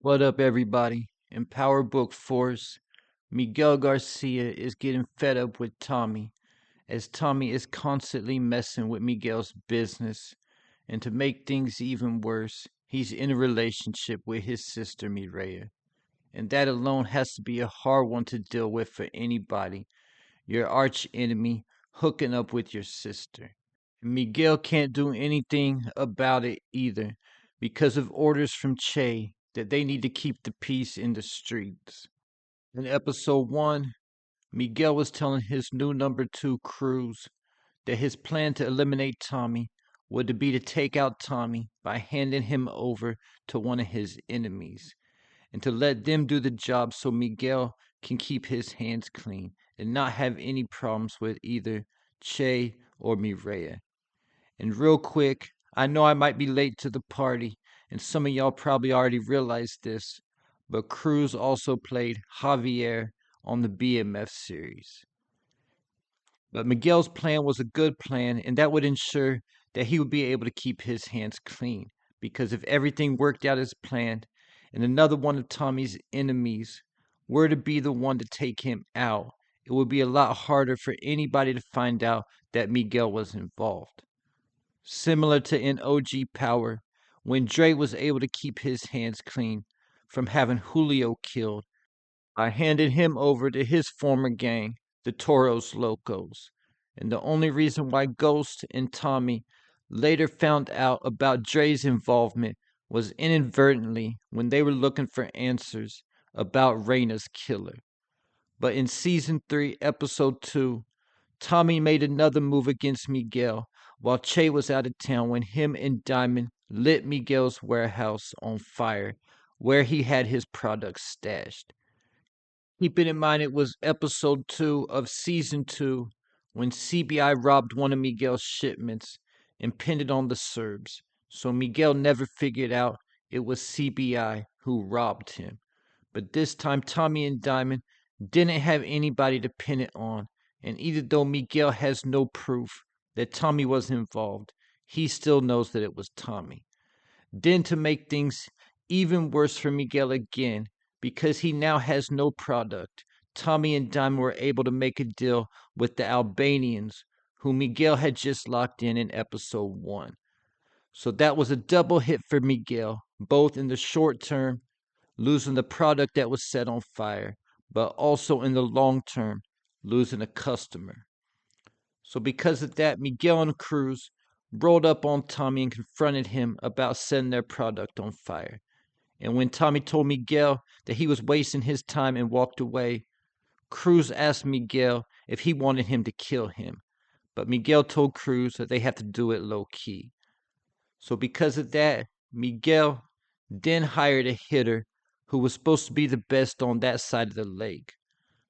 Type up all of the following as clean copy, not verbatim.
What up, everybody? In Power Book Force, Miguel Garcia is getting fed up with Tommy, as Tommy is constantly messing with Miguel's business. And to make things even worse, he's in a relationship with his sister Mireya. And that alone has to be a hard one to deal with for anybody. Your arch enemy hooking up with your sister. And Miguel can't do anything about it either because of orders from Chay that they need to keep the peace in the streets. In episode 1, Miguel was telling his new number 2 Cruz that his plan to eliminate Tommy would be to take out Tommy by handing him over to one of his enemies and to let them do the job so Miguel can keep his hands clean and not have any problems with either Che or Mireya. And real quick, I know I might be late to the party, and some of y'all probably already realized this, but Cruz also played Javier on the BMF series. But Miguel's plan was a good plan, and that would ensure that he would be able to keep his hands clean. Because if everything worked out as planned, and another one of Tommy's enemies were to be the one to take him out, it would be a lot harder for anybody to find out that Miguel was involved. Similar to in OG Power, when Dre was able to keep his hands clean from having Julio killed, I handed him over to his former gang, the Toros Locos. And the only reason why Ghost and Tommy later found out about Dre's involvement was inadvertently when they were looking for answers about Reyna's killer. But in season 3, episode 2, Tommy made another move against Miguel while Che was out of town when him and Diamond lit Miguel's warehouse on fire where he had his products stashed. Keeping in mind it was episode 2 of season 2 when CBI robbed one of Miguel's shipments and pinned it on the Serbs. So Miguel never figured out it was CBI who robbed him. But this time Tommy and Diamond didn't have anybody to pin it on, and even though Miguel has no proof that Tommy was involved, he still knows that it was Tommy. Then to make things even worse for Miguel again, because he now has no product, Tommy and Diamond were able to make a deal with the Albanians, who Miguel had just locked in episode 1. So that was a double hit for Miguel, both in the short term, losing the product that was set on fire, but also in the long term, losing a customer. So because of that, Miguel and Cruz rolled up on Tommy and confronted him about setting their product on fire. And when Tommy told Miguel that he was wasting his time and walked away, Cruz asked Miguel if he wanted him to kill him. But Miguel told Cruz that they have to do it low key. So because of that, Miguel then hired a hitter who was supposed to be the best on that side of the lake.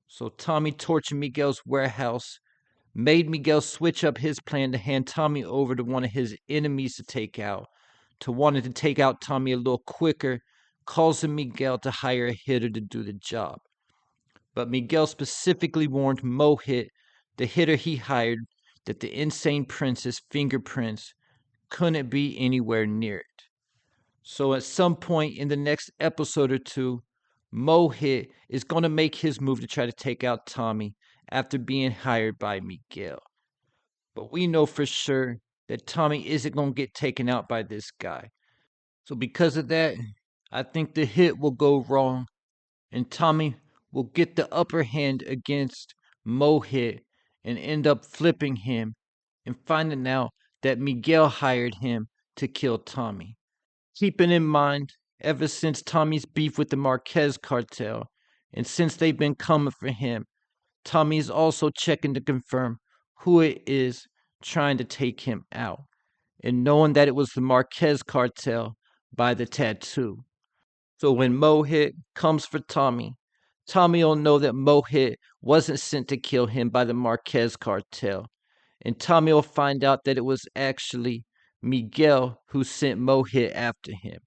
So Tommy tortured Miguel's warehouse, made Miguel switch up his plan to hand Tommy over to one of his enemies to take out, to wanting to take out Tommy a little quicker, causing Miguel to hire a hitter to do the job. But Miguel specifically warned Mohit, the hitter he hired, that the insane prince's fingerprints couldn't be anywhere near it. So at some point in the next episode or two, Mohit is going to make his move to try to take out Tommy after being hired by Miguel. But we know for sure that Tommy isn't going to get taken out by this guy. So because of that, I think the hit will go wrong and Tommy will get the upper hand against Mohit and end up flipping him and finding out that Miguel hired him to kill Tommy. Keeping in mind, ever since Tommy's beef with the Marquez cartel, and since they've been coming for him, Tommy is also checking to confirm who it is trying to take him out, and knowing that it was the Marquez cartel by the tattoo. So when Mohit comes for Tommy, Tommy will know that Mohit wasn't sent to kill him by the Marquez cartel, and Tommy will find out that it was actually Miguel who sent Mohit after him.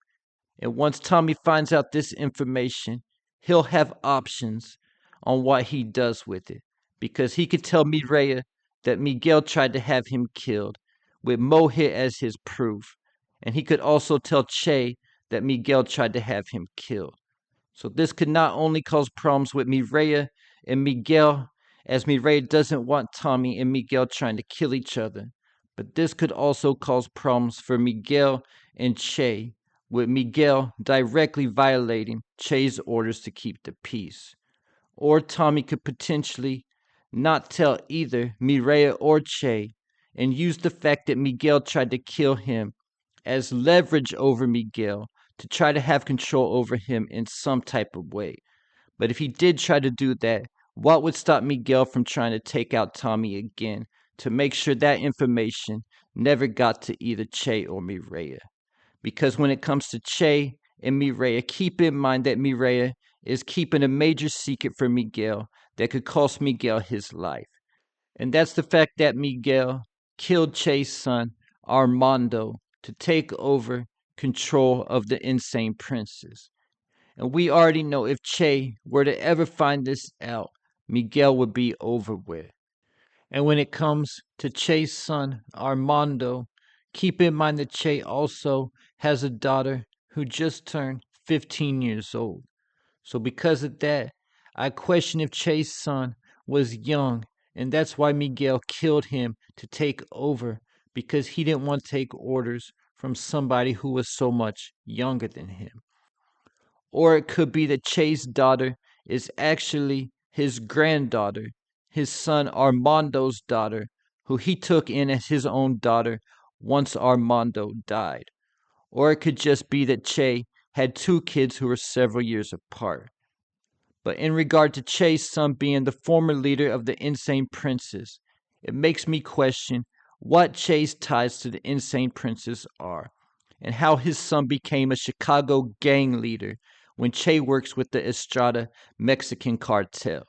And once Tommy finds out this information, he'll have options on what he does with it. Because he could tell Mireya that Miguel tried to have him killed, with Mohit as his proof. And he could also tell Che that Miguel tried to have him killed. So this could not only cause problems with Mireya and Miguel, as Mireya doesn't want Tommy and Miguel trying to kill each other, but this could also cause problems for Miguel and Chay, with Miguel directly violating Chay's orders to keep the peace. Or Tommy could potentially not tell either Mireya or Chay and use the fact that Miguel tried to kill him as leverage over Miguel to try to have control over him in some type of way. But if he did try to do that, what would stop Miguel from trying to take out Tommy again to make sure that information never got to either Chay or Mireya? Because when it comes to Chay and Mireya, keep in mind that Mireya is keeping a major secret from Miguel that could cost Miguel his life. And that's the fact that Miguel killed Chay's son, Armando, to take over control of the insane princess. And we already know if Chay were to ever find this out, Miguel would be over with. And when it comes to Chay's son, Armando, keep in mind that Chay also has a daughter who just turned 15 years old. So because of that, I question if Chay's son was young, and that's why Miguel killed him to take over, because he didn't want to take orders from somebody who was so much younger than him. Or it could be that Chay's daughter is actually his granddaughter, his son Armando's daughter, who he took in as his own daughter once Armando died. Or it could just be that Chay had two kids who were several years apart. But in regard to Chay's son being the former leader of the Insane Princes, it makes me question what Chay's ties to the Insane Princes are, and how his son became a Chicago gang leader when Chay works with the Estrada Mexican cartel.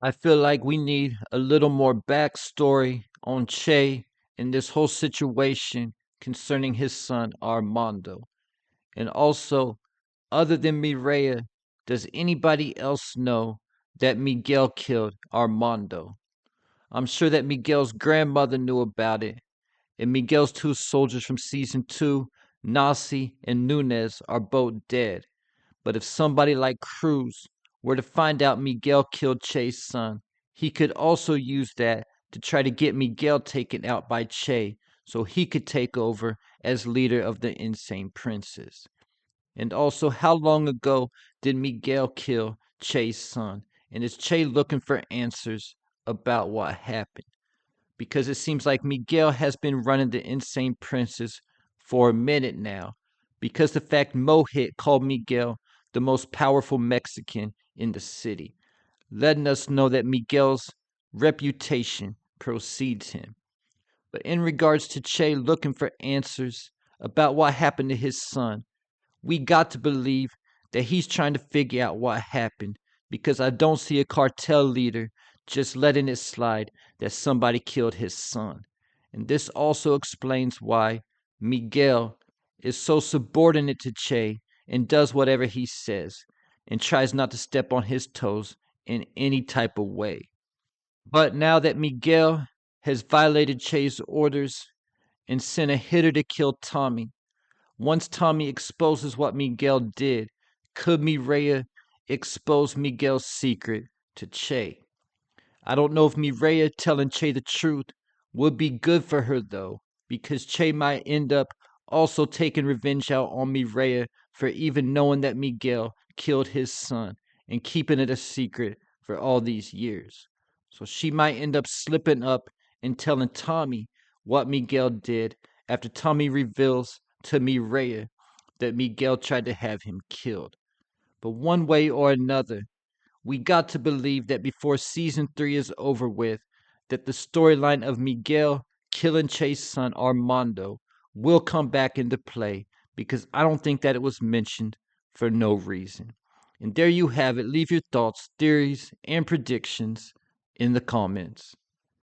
I feel like we need a little more backstory on Chay in this whole situation concerning his son Armando. And also, other than Mireya, does anybody else know that Miguel killed Armando? I'm sure that Miguel's grandmother knew about it, and Miguel's two soldiers from season 2, Nasi and Nunez, are both dead. But if somebody like Cruz were to find out Miguel killed Chay's son, he could also use that to try to get Miguel taken out by Chay so he could take over as leader of the Insane Princes. And also, how long ago did Miguel kill Chay's son? And is Chay looking for answers about what happened? Because it seems like Miguel has been running the Insane Princes for a minute now. Because the fact Mohit called Miguel the most powerful Mexican in the city, letting us know that Miguel's reputation precedes him. But in regards to Chay looking for answers about what happened to his son, we got to believe that he's trying to figure out what happened, because I don't see a cartel leader just letting it slide that somebody killed his son. And this also explains why Miguel is so subordinate to Chay and does whatever he says and tries not to step on his toes in any type of way. But now that Miguel has violated Chay's orders and sent a hitter to kill Tommy, once Tommy exposes what Miguel did, could Mireya expose Miguel's secret to Chay? I don't know if Mireya telling Chay the truth would be good for her though, because Chay might end up also taking revenge out on Mireya for even knowing that Miguel killed his son and keeping it a secret for all these years. So she might end up slipping up and telling Tommy what Miguel did after Tommy reveals to Mireya that Miguel tried to have him killed. But one way or another, we got to believe that before season 3 is over with, that the storyline of Miguel killing Chay's son Armando will come back into play, because I don't think that it was mentioned for no reason. And there you have it. Leave your thoughts, theories, and predictions in the comments.